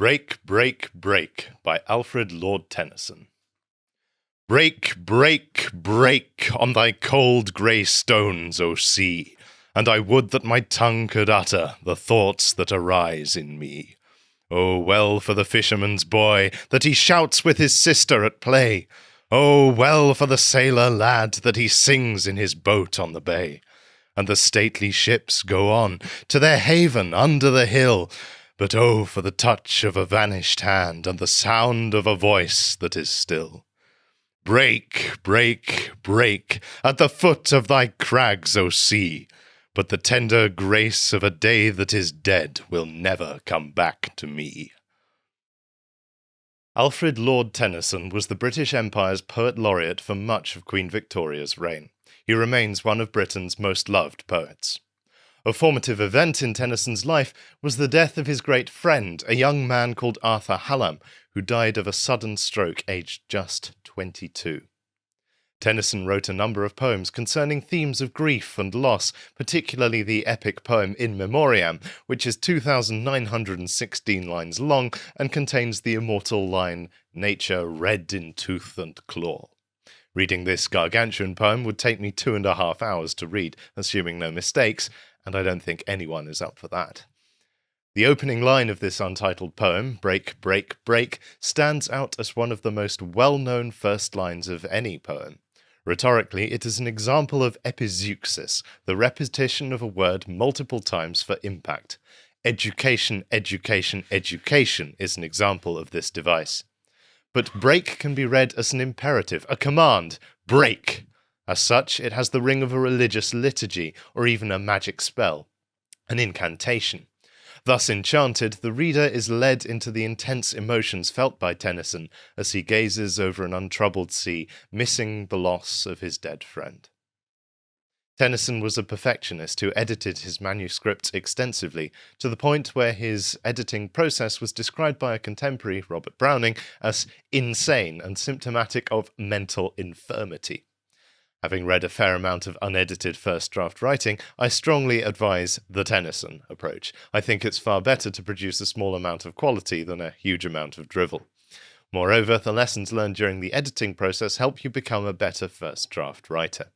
Break, Break, Break by Alfred Lord Tennyson. Break, break, break on thy cold grey stones, O sea, and I would that my tongue could utter the thoughts that arise in me. Oh, well for the fisherman's boy that he shouts with his sister at play. Oh, well for the sailor lad that he sings in his boat on the bay. And the stately ships go on to their haven under the hill. But oh, for the touch of a vanished hand and the sound of a voice that is still. Break, break, break at the foot of thy crags, O sea, but the tender grace of a day that is dead will never come back to me. Alfred Lord Tennyson was the British Empire's Poet Laureate for much of Queen Victoria's reign. He remains one of Britain's most loved poets. A formative event in Tennyson's life was the death of his great friend, a young man called Arthur Hallam, who died of a sudden stroke aged just 22. Tennyson wrote a number of poems concerning themes of grief and loss, particularly the epic poem In Memoriam, which is 2,916 lines long and contains the immortal line, "Nature red in tooth and claw." Reading this gargantuan poem would take me 2.5 hours to read, assuming no mistakes, and I don't think anyone is up for that. The opening line of this untitled poem, Break, Break, Break, stands out as one of the most well-known first lines of any poem. Rhetorically, it is an example of epizeuxis, the repetition of a word multiple times for impact. Education, education, education is an example of this device. But break can be read as an imperative, a command, break. As such, it has the ring of a religious liturgy, or even a magic spell, an incantation. Thus enchanted, the reader is led into the intense emotions felt by Tennyson as he gazes over an untroubled sea, missing the loss of his dead friend. Tennyson was a perfectionist who edited his manuscripts extensively, to the point where his editing process was described by a contemporary, Robert Browning, as insane and symptomatic of mental infirmity. Having read a fair amount of unedited first draft writing, I strongly advise the Tennyson approach. I think it's far better to produce a small amount of quality than a huge amount of drivel. Moreover, the lessons learned during the editing process help you become a better first draft writer.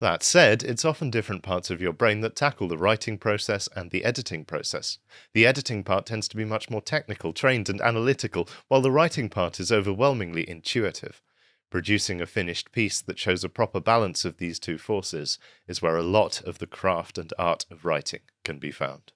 That said, it's often different parts of your brain that tackle the writing process and the editing process. The editing part tends to be much more technical, trained, and analytical, while the writing part is overwhelmingly intuitive. Producing a finished piece that shows a proper balance of these two forces is where a lot of the craft and art of writing can be found.